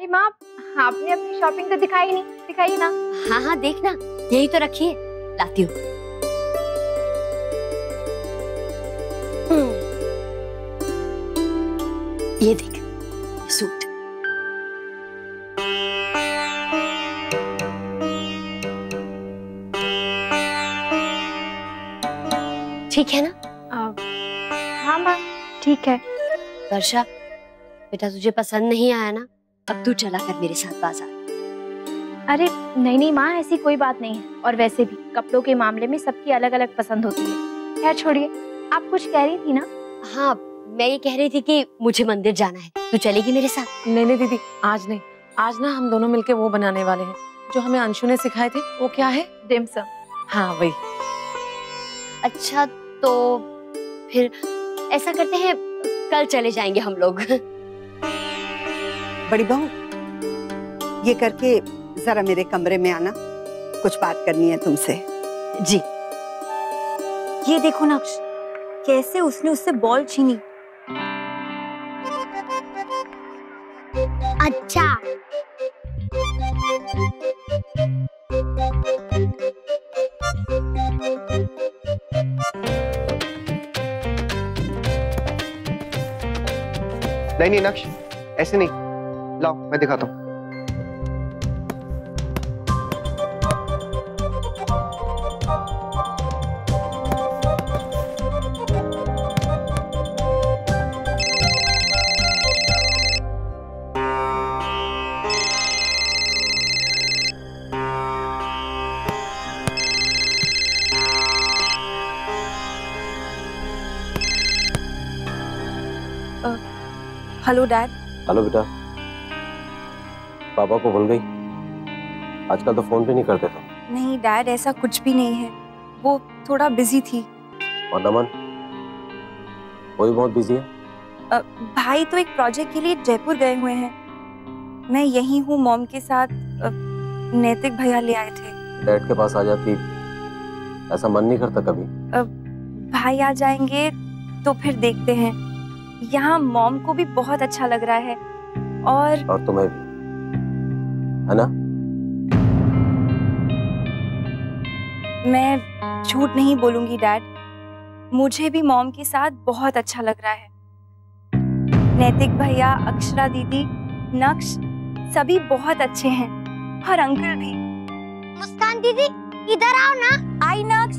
अरे माँ, आपने अपनी शॉपिंग तो दिखाई नहीं, दिखाई ना। हाँ हाँ देखना, यही तो रखी है, लाती हूँ। ये देख, सूट। ठीक है ना? हाँ माँ, ठीक है। वर्षा, बेटा तुझे पसंद नहीं आया ना? अब तू चला कर मेरे साथ बाजार। अरे नहीं नहीं माँ, ऐसी कोई बात नहीं है। और वैसे भी कपड़ों के मामले में सबकी अलग अलग पसंद होती है। खैर छोड़िए, आप कुछ कह रही थी ना? हाँ, मैं ये कह रही थी कि मुझे मंदिर जाना है, तू चलेगी मेरे साथ? नहीं नहीं दीदी, आज नहीं। आज ना हम दोनों मिलके वो बनाने वाले हैं जो हमें अंशु ने सिखाए थे। वो क्या है? डिम्सम। हाँ वही। अच्छा तो फिर ऐसा करते हैं, कल चले जाएंगे हम लोग। बड़ी बहू, ये करके जरा मेरे कमरे में आना, कुछ बात करनी है तुमसे। जी। ये देखो नक्श, कैसे उसने उससे बॉल छीनी। अच्छा, नहीं नक्श, ऐसे नहीं। लाओ मैं दिखाता हूँ। Hello dad. हेलो बेटा, पापा को भूल गई? आजकल तो फोन भी नहीं करते थे। नहीं डैड, ऐसा कुछ भी नहीं है, वो थोड़ा बिजी थी। और नमन, वो भी बहुत बिजी है। भाई तो एक प्रोजेक्ट के लिए जयपुर गए हुए हैं। मैं यहीं हूँ मॉम के साथ। नैतिक भैया ले आए थे। डैड के पास आ जाती, ऐसा मन नहीं करता कभी? भाई आ जाएंगे तो फिर देखते हैं। यहाँ मॉम को भी बहुत अच्छा लग रहा है और तुम्हें भी, है ना? मैं झूठ नहीं बोलूंगी डैड, मुझे भी मॉम के साथ बहुत अच्छा लग रहा है। नैतिक भैया, अक्षरा दीदी, नक्श सभी बहुत अच्छे हैं और अंकल भी। मुस्कान दीदी इधर आओ ना। आई नक्श।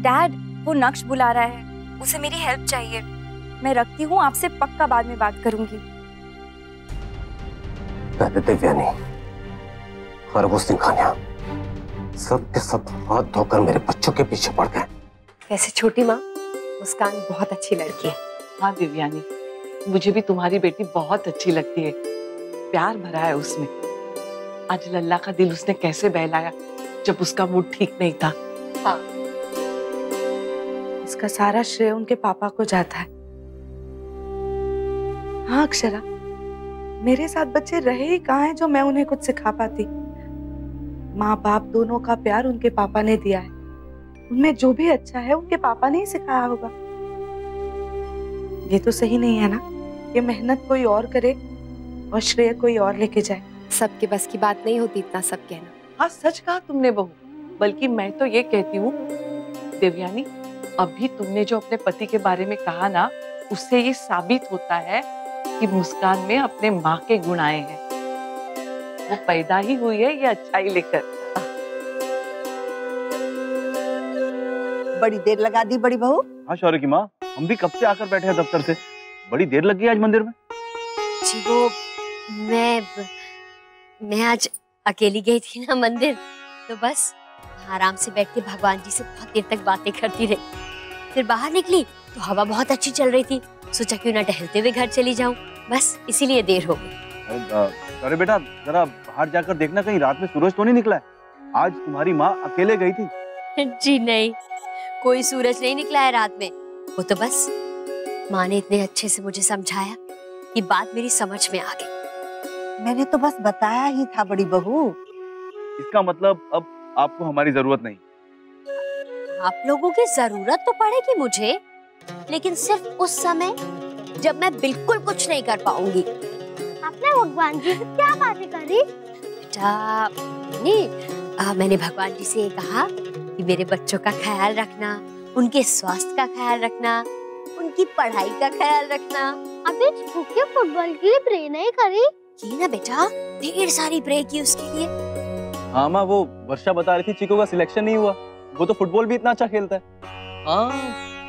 डैड, वो नक्श बुला रहा है, उसे मेरी हेल्प चाहिए। मैं रखती हूँ, आपसे पक्का बाद में बात करूंगी। दिव्यानी, खरगोश सिंह खानिया, सब के सब हाथ धोकर मेरे बच्चों के पीछे पड़ गए। वैसे छोटी माँ, मुस्कान बहुत अच्छी लड़की है। हाँ दिव्यानी, मुझे भी तुम्हारी बेटी बहुत अच्छी लगती है। प्यार भरा है उसमें। आज लल्ला का दिल उसने कैसे बहलाया जब उसका मूड ठीक नहीं था। हाँ, इसका सारा श्रेय उनके पापा को जाता है। हाँ अक्षरा, मेरे साथ बच्चे रहे ही कहाँ हैं जो मैं उन्हें कुछ सिखा पाती। माँ बाप दोनों का प्यार उनके पापा ने दिया है। उनमें जो भी अच्छा है उनके पापा ने ही सिखाया होगा। ये तो सही नहीं है ना, ये मेहनत कोई और करे और श्रेय कोई और लेके जाए। सबके बस की बात नहीं होती इतना सब कहना। हाँ सच कहा तुमने बहू, बल्कि मैं तो ये कहती हूँ देवयानी, अभी तुमने जो अपने पति के बारे में कहा ना, उससे ये साबित होता है कि मुस्कान में अपने माँ के गुण आए हैं। वो पैदा ही हुई है ये अच्छाई लेकर। बड़ी देर लगा दी बड़ी बहू। हाँ शौर्य की माँ, हम भी कब से आकर बैठे हैं दफ्तर से। बड़ी देर लग गई आज मंदिर में। जी वो मैं आज अकेली गई थी ना मंदिर, तो बस आराम से बैठ के भगवान जी से बहुत देर तक बातें करती रही। फिर बाहर निकली तो हवा बहुत अच्छी चल रही थी, सोचा क्यों ना टहलते हुए घर चली जाऊं, बस इसीलिए देर हो गई। अरे बेटा, जरा बाहर जाकर देखना, कहीं रात में सूरज तो नहीं निकला है। आज तुम्हारी माँ अकेले गई थी। जी नहीं, कोई सूरज नहीं निकला है रात में। वो तो बस माँ ने इतने अच्छे से मुझे समझाया कि बात मेरी समझ में आ गई। मैंने तो बस बताया ही था बड़ी बहू। इसका मतलब अब आपको हमारी जरूरत नहीं। आप लोगों की जरूरत तो पड़ेगी मुझे, लेकिन सिर्फ उस समय जब मैं बिल्कुल कुछ नहीं कर पाऊंगी। आपने भगवान जी से क्या बातें करी? बेटा नहीं, मैंने भगवान जी से कहा कि मेरे बच्चों का ख्याल रखना, उनके स्वास्थ्य का ख्याल रखना, उनकी पढ़ाई का ख्याल रखना। अभी चिकू के फुटबॉल के लिए प्रे नहीं करी? की ना बेटा, ढेर सारी प्रे की उसके लिए। हाँ माँ, वो वर्षा बता रही थी चिको का सिलेक्शन नहीं हुआ। वो तो फुटबॉल भी इतना अच्छा खेलता है। हाँ,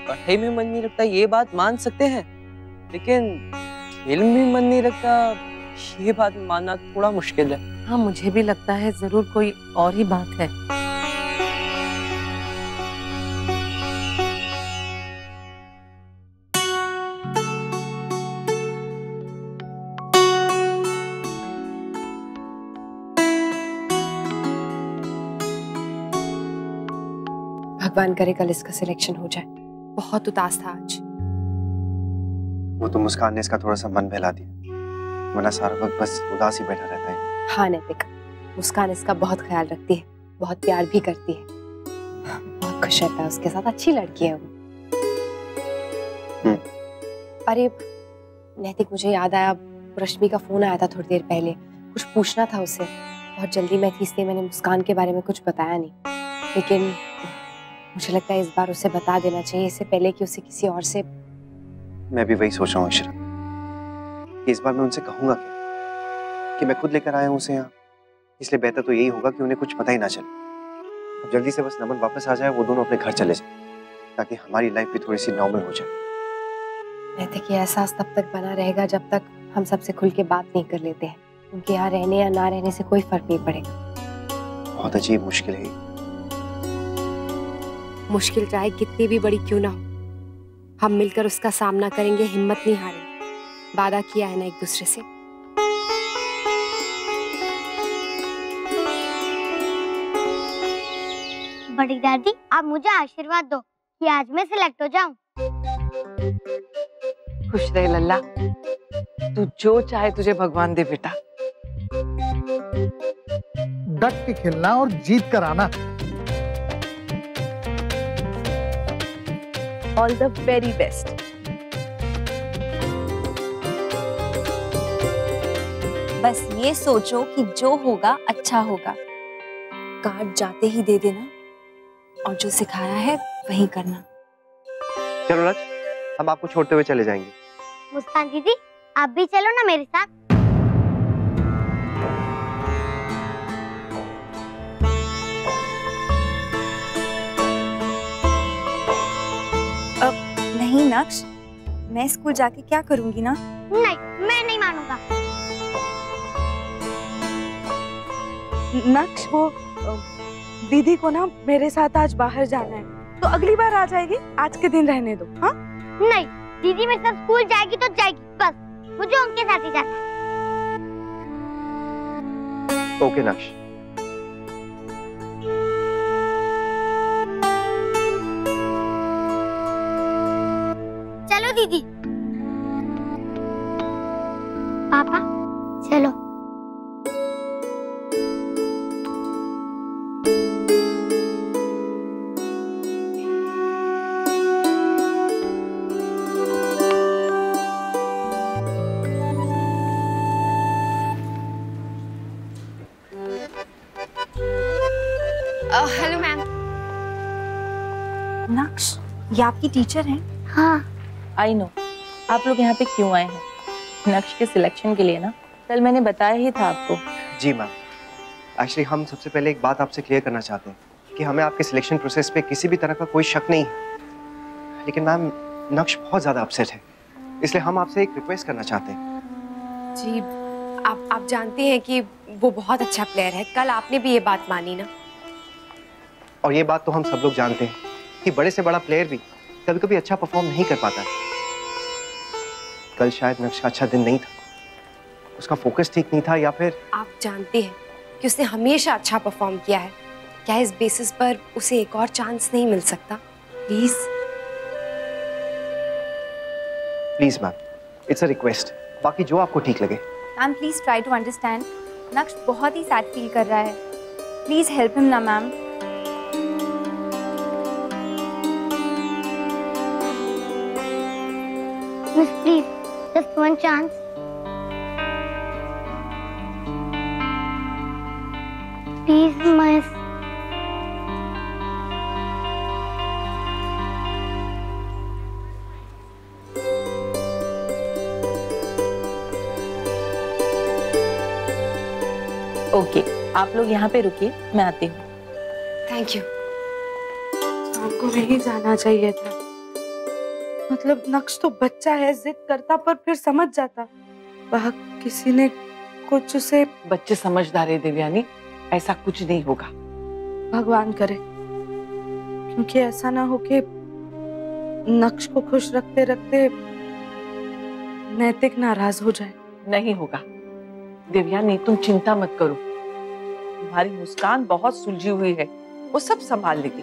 पढ़ाई में मन नहीं रखता ये बात मान सकते हैं, लेकिन खेल में मन नहीं रखता ये बात मानना थोड़ा मुश्किल है। हाँ, मुझे भी लगता है जरूर कोई और ही बात है। भगवान करे कल इसका सिलेक्शन हो जाए। बहुत उदास था आज। वो तो मुस्कान ने इसका थोड़ा सा मन बहला दिया, वरना सारा वक्त बस उदास ही बैठा रहता है। हाँ नैतिक, मुस्कान इसका बहुत ख्याल रखती है, बहुत प्यार भी करती है, बहुत खुश रहता है उसके साथ। अच्छी लड़की है वो। अरे नैतिक, मुझे याद आया, रश्मि का फोन आया था थोड़ी देर पहले, कुछ पूछना था उससे। बहुत जल्दी मैं थी इसलिए मैंने मुस्कान के बारे में कुछ बताया नहीं, लेकिन मुझे लगता है इस बार उसे बता देना चाहिए, इससे पहले कि उसे किसी और से। मैं भी वही सोच रहा हूँ इशरा, कि इस बार मैं उनसे कहूंगा क्या कि मैं खुद लेकर आया हूँ उसे यहाँ। इसलिए बेहतर तो यही होगा कि उन्हें कुछ पता ही ना चले। अब जल्दी से बस नमन वापस आ जाए, वो दोनों अपने घर चले जाए, ताकि हमारी लाइफ भी थोड़ी सी नॉर्मल हो जाए। नैतिक, ये एहसास तब तक बना रहेगा जब तक हम सबसे खुल के बात नहीं कर लेते हैं। उनके यहाँ रहने या ना रहने से कोई फर्क नहीं पड़ेगा। बहुत अजीब मुश्किल है। मुश्किल चाहे कितनी भी बड़ी क्यों ना हो, हम मिलकर उसका सामना करेंगे, हिम्मत नहीं हारेंगे। वादा किया है ना एक दूसरे से। बड़ी दादी, आप मुझे आशीर्वाद दो कि आज मैं सिलेक्ट हो जाऊं। खुश रहे लल्ला, तू जो चाहे तुझे भगवान दे बेटा। डट के खेलना और जीत कर आना। All the very best. बस ये सोचो कि जो होगा अच्छा होगा। कार्ड जाते ही दे देना और जो सिखाया है वही करना। चलो राज, हम आपको छोड़ते हुए चले जाएंगे। मुस्कान दीदी, आप भी चलो ना मेरे साथ। नहीं नक्श, मैं स्कूल जाके क्या करूंगी ना। नहीं, मैं नहीं मानूंगा। नक्श, वो दीदी को ना मेरे साथ आज बाहर जाना है, तो अगली बार आ जाएगी, आज के दिन रहने दो। हाँ नहीं, दीदी मेरे साथ स्कूल जाएगी तो जाएगी, बस मुझे उनके साथ ही जाना है। ओके नक्श। चलो दीदी। पापा चलो। Hello ma'am. नक्श, ये आपकी टीचर हैं? हाँ। आई नो, आप लोग यहाँ पे क्यों आए हैं? नक्श के सिलेक्शन के लिए ना? कल मैंने बताया ही था आपको। जी मैम, एक्चुअली हम सबसे पहले एक बात आपसे क्लियर करना चाहते हैं कि हमें आपके सिलेक्शन प्रोसेस पे किसी भी तरह का कोई शक नहीं है, लेकिन मैम नक्श बहुत ज्यादा अपसेट है, इसलिए हम आपसे एक रिक्वेस्ट करना चाहते हैं। जी, आप जानते हैं कि वो बहुत अच्छा प्लेयर है। कल आपने भी ये बात मानी ना। और ये बात तो हम सब लोग जानते हैं कि बड़े से बड़ा प्लेयर भी कभी कभी अच्छा परफॉर्म नहीं कर पाता। कल शायद नक्श का अच्छा दिन नहीं था, उसका फोकस ठीक नहीं था, या फिर आप जानते हैं कि उसने हमेशा अच्छा परफॉर्म किया है। क्या इस बेसिस पर उसे एक और चांस नहीं मिल सकता? Please please ma'am, it's a request, बाकी जो आपको ठीक लगे। Ma'am please try to understand. Naksh बहुत ही सैड फील कर रहा है, प्लीज हेल्प हिम ना ma'am. Miss please, just one chance. Okay, आप लोग यहाँ पे रुकिए, मैं आती हूँ। Thank you. आपको नहीं जाना चाहिए था। मतलब नक्श तो बच्चा है, जिद करता पर फिर समझ जाता। वह किसी ने कुछ उसे। बच्चे समझदार है देवयानी, ऐसा कुछ नहीं होगा। भगवान करे, क्योंकि ऐसा ना हो कि नक्श को खुश रखते रखते नैतिक नाराज हो जाए। नहीं होगा देवयानी, तुम चिंता मत करो। तुम्हारी मुस्कान बहुत सुलझी हुई है, वो सब संभाल लेगी।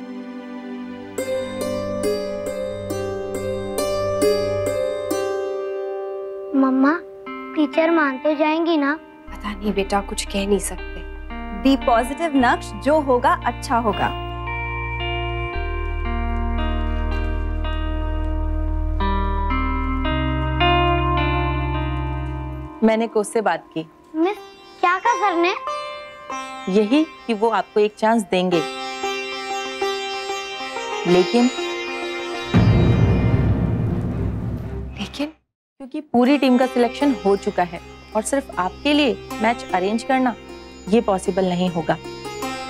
मम्मा, टीचर मान तो जाएंगी ना? पता नहीं बेटा, कुछ कह नहीं सकते। बी पॉजिटिव नक्श, जो होगा अच्छा होगा। मैंने कोच से बात की। मिस, क्या कहा सर ने? यही कि वो आपको एक चांस देंगे, लेकिन क्योंकि पूरी टीम का सिलेक्शन हो चुका है और सिर्फ आपके लिए मैच अरेंज करना ये पॉसिबल नहीं होगा।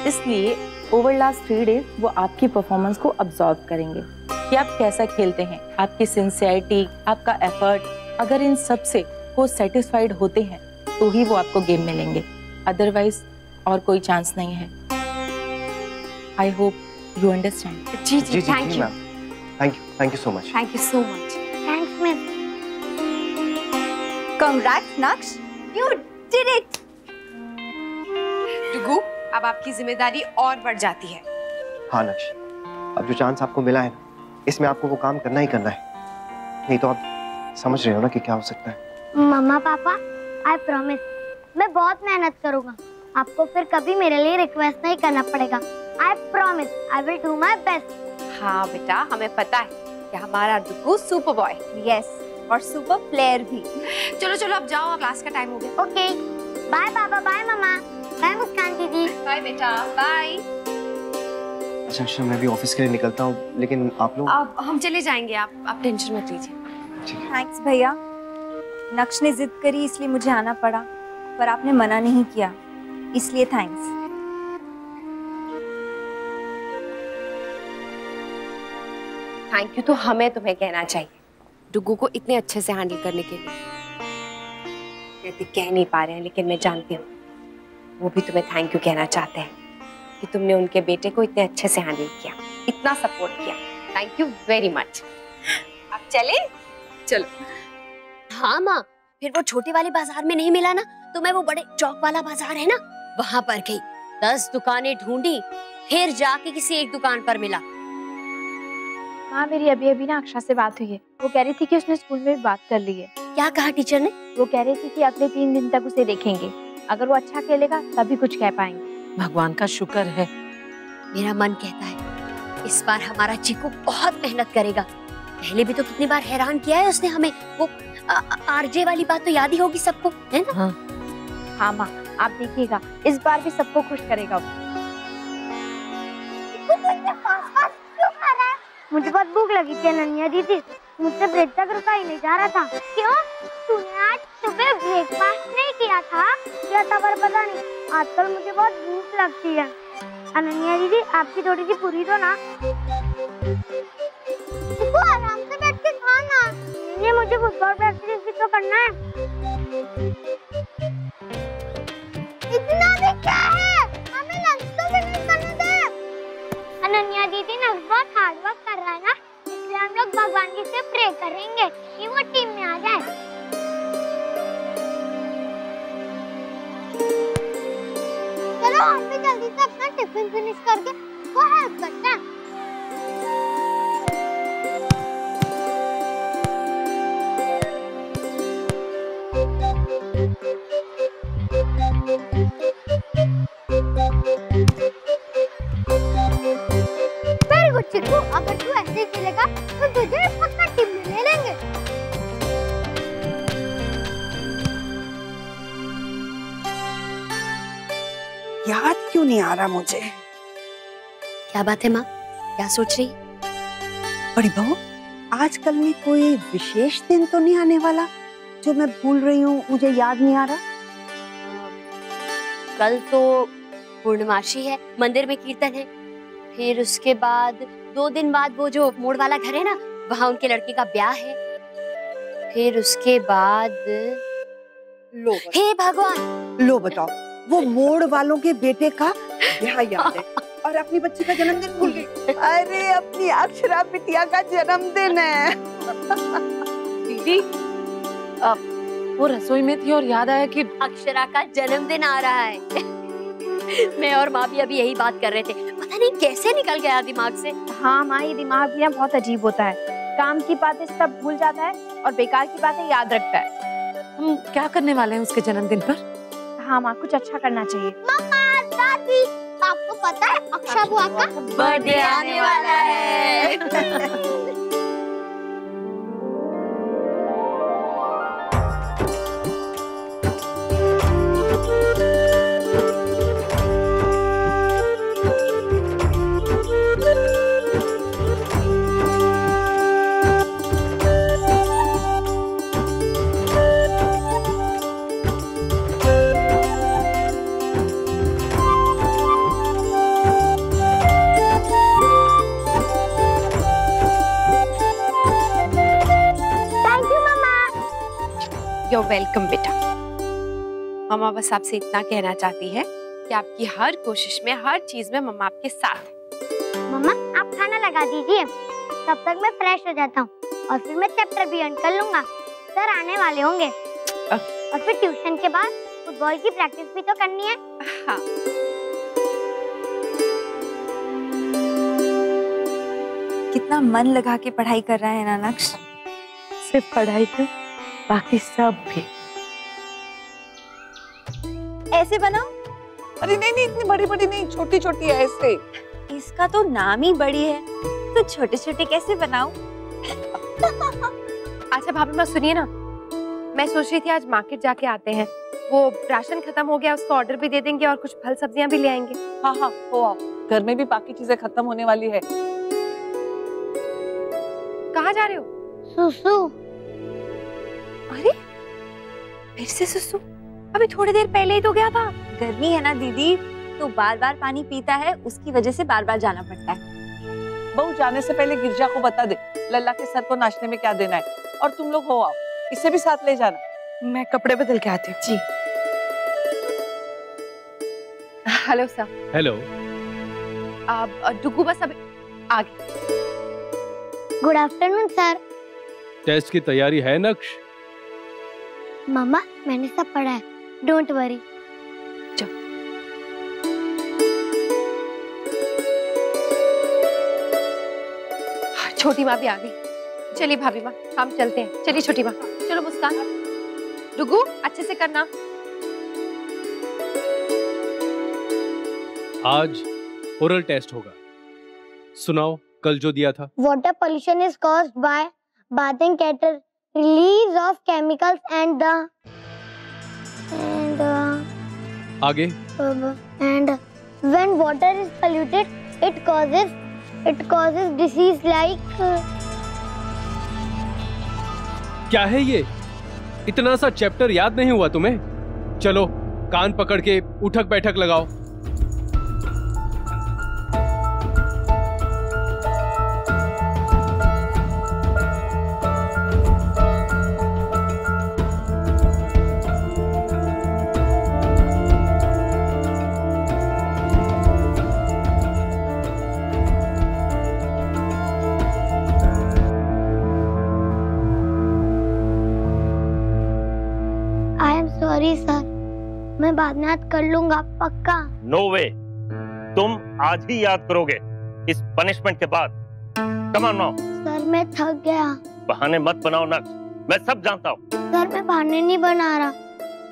इसलिए ओवर लास्ट 3 डेज वो आपकी परफॉर्मेंस को ऑब्जर्व करेंगे कि आप कैसा खेलते हैं, आपकी सिंसियरिटी, आपका एफर्ट। अगर इन सब से वो सेटिस्फाइड होते हैं तो ही वो आपको गेम में लेंगे, अदरवाइज और कोई चांस नहीं है। I hope you understand. जी जी, thank you. Thank you so much. Thank you so much. Thanks miss. Congrats Naksh, you did it। Dugu, अब आपकी जिम्मेदारी और बढ़ जाती है। हाँ नक्श, अब जो चांस आपको मिला है ना, इसमें आपको वो काम करना ही करना है। नहीं तो आप समझ रहे हो ना कि क्या हो सकता है। मम्मा पापा, आई प्रॉमिस मैं बहुत मेहनत करूंगा। आपको फिर कभी मेरे लिए रिक्वेस्ट नहीं करना पड़ेगा। I promise I will do my best. हाँ बेटा, हमें पता है कि हमारा डुगू सुपर बॉय। यस, और सुपर प्लेयर भी। चलो चलो, अब जाओ, क्लास का टाइम हो गया। ओके, बाय पापा, बाय मम्मा, बाय मुस्कान दीदी। बाय बेटा, बाय। अच्छा अच्छा, मैं भी ऑफिस के लिए निकलता हूँ, लेकिन आप लोग? अब हम चले जाएंगे, आप टेंशन मत लीजिए। थैंक्स भैया, नक्श ने जिद करी इसलिए मुझे आना पड़ा, पर आपने मना नहीं किया, इसलिए थैंक्स। थैंक यू तो हमें तुम्हें कहना चाहिए, डुगू को इतने अच्छे से हैंडल करने के लिए। यदि कह नहीं पा रहे हैं, लेकिन मैं जानती हूँ वो भी तुम्हें थैंक यू कहना चाहते हैं कि तुमने उनके बेटे को इतने अच्छे से हैंडल किया, इतना सपोर्ट किया। Thank you very much. अब चले? चलो। हाँ माँ, फिर वो छोटे वाले बाजार में नहीं मिला ना, तो मैं वो बड़े चौक वाला बाजार है ना, वहां पर गई। 10 दुकानें ढूंढी, फिर जाके किसी एक दुकान पर मिला। माँ, मेरी अभी अभी ना अक्षा से बात हुई है। वो कह रही थी कि उसने स्कूल में भी बात कर ली है। क्या कहा टीचर ने? वो कह रही थी कि अगले 3 दिन तक उसे देखेंगे, अगर वो अच्छा खेलेगा तभी कुछ कह पाएंगे। भगवान का शुक्र है। मेरा मन कहता है इस बार हमारा चीकू बहुत मेहनत करेगा। पहले भी तो कितनी बार हैरान किया है उसने हमें। वो आरजे वाली बात तो याद ही होगी सबको, है ना? हाँ माँ, आप देखिएगा इस बार भी सबको खुश करेगा वो। मुझे बहुत भूख लगी थी अनन्या दीदी, मुझसे ब्रेक तक रुका ही नहीं जा रहा था। क्यों? तूने आज सुबह ब्रेकफास्ट नहीं किया था या तबर पता नहीं। आजकल मुझे बहुत भूख लगती है। अनन्या दीदी, आपकी थोड़ी सी पूरी दो ना। तो आराम से बैठ के खाना। ये मुझे फुटबॉल प्रैक्टिस भी तो करना है। इतना भी क्या है? हमें लंच तो फिनिश करने दे। अनन्या दीदी ना बहुत हार्ड वर्क कर रहा है ना, इसलिए हम लोग भगवान जी से प्रे करेंगे कि वो टीम में आ जाए। चलो हम भी जल्दी से अपना टिफिन फिनिश करके वो हेल्प करते हैं। वेरी गुड चिक्कू, अगर तू ऐसे ही खेलेगा तो तुझे पक्का टीम में ले लेंगे। याद क्यों नहीं आ रहा मुझे? क्या बात है माँ, क्या सोच रही? बड़ी बहू, आजकल में कोई विशेष दिन तो नहीं आने वाला जो मैं भूल रही हूँ, मुझे याद नहीं आ रहा? कल तो पूर्णमासी है, मंदिर में कीर्तन है। फिर उसके बाद 2 दिन बाद वो जो मोड़ वाला घर है ना, वहाँ उनके लड़के का ब्याह है। फिर उसके बाद लो, हे भगवान, लो बताओ, वो मोड़ वालों के बेटे का ब्याह याद है और अपनी बच्ची का जन्मदिन भूल गई। अरे अपनी अक्षरा बिटिया का जन्मदिन है। दीदी वो रसोई में थी और याद आया कि अक्षरा का जन्मदिन आ रहा है। मैं और माँ भी अभी यही बात कर रहे थे, पता नहीं कैसे निकल गया दिमाग से। हाँ माँ, ये दिमाग भी ना बहुत अजीब होता है, काम की बातें सब भूल जाता है और बेकार की बातें याद रखता है। हम क्या करने वाले हैं उसके जन्मदिन पर? हाँ माँ, कुछ अच्छा करना चाहिए। मम्मा, दादी, आपको पता है अक्षा बुआ का बर्थडे आने वाला है। You're welcome बेटा। मम्मा बस आपसे इतना कहना चाहती है कि आपकी हर कोशिश में, हर चीज में मम्मा आपके साथ है। मम्मा आप खाना लगा दीजिए, तब तक मैं फ्रेश हो जाता हूँ और फिर मैं चैप्टर भी एंड कर लूंगा। सर आने वाले होंगे और फिर ट्यूशन के बाद फुटबॉल की प्रैक्टिस भी तो करनी है। हाँ। कितना मन लगा के पढ़ाई कर रहा है ना नक्श। सिर्फ पढ़ाई तो, बाकी सब भी। ऐसे बनाओ? अरे नहीं नहीं, इतनी बड़ी बड़ी नहीं, छोटी छोटी ऐसे। इसका तो नाम ही बड़ी है, तो छोटे छोटे कैसे बनाऊं? अच्छा भाभी माँ सुनिए ना, मैं सोच रही थी आज मार्केट जाके आते हैं, वो राशन खत्म हो गया, उसका ऑर्डर भी दे देंगे और कुछ फल सब्जियां भी ले आएंगे। हाँ हाँ हो आओ, घर में भी बाकी चीजें खत्म होने वाली है। कहाँ जा रहे हो? सुसु। अरे फिर से सुसु? अभी थोड़ी देर पहले ही तो गया था। गर्मी है ना दीदी, तो बार बार पानी पीता है, उसकी वजह से बार बार जाना पड़ता है। बहू जाने से पहले गिरजा को बता दे लल्ला के सर को नाश्ते में क्या देना है, और तुम लोग हो आओ, इसे भी साथ ले जाना। मैं कपड़े बदल के आती हूँ। जी। Hello sir. हेलो। आप डुगू बस अभी आ गए। Good afternoon sir. टेस्ट की तैयारी है नक्श? मम्मा मैंने सब पढ़ा है, डोंट वरी। छोटी माँ भी आ गई। चलिए भाभी माँ हम चलते हैं। चलिए छोटी माँ। चलो मुस्कान, डुगू अच्छे से करना। आज ओरल टेस्ट होगा, सुनाओ कल जो दिया था। Water pollution is caused by bathing cattle, release of chemicals and आगे। and when water is polluted, it causes disease like क्या है ये? इतना सा चैप्टर याद नहीं हुआ तुम्हें? चलो कान पकड़ के उठक बैठक लगाओ। सॉरी सर, मैं बाद में याद कर लूंगा पक्का। नो वे, तुम आज ही याद करोगे इस पनिशमेंट के बाद। Come on now. सर मैं थक गया। बहाने मत बनाओ नक्श, मैं सब जानता हूँ। सर मैं बहाने नहीं बना रहा,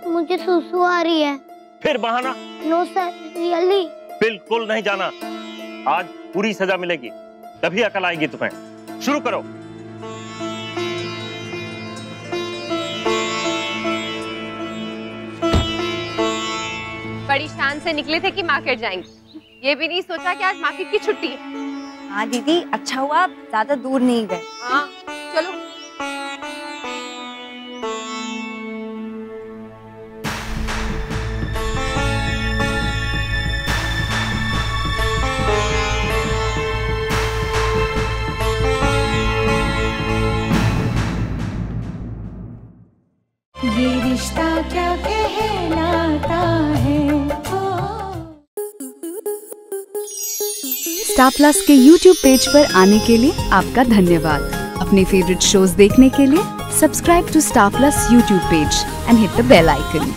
मुझे सुसु आ रही है। फिर बहाना? No sir really. बिल्कुल नहीं जाना, आज पूरी सजा मिलेगी, तभी अकल आएगी तुम्हें। शुरू करो। बड़ी शान से निकले थे कि मार्केट जाएंगे, ये भी नहीं सोचा कि आज मार्केट की छुट्टी है। हाँ दीदी अच्छा हुआ आप ज्यादा दूर नहीं गए। हाँ चलो। क्या कहलाता है। स्टार प्लस के YouTube पेज पर आने के लिए आपका धन्यवाद। अपने फेवरेट शोज देखने के लिए subscribe to Star Plus YouTube page and hit the bell icon.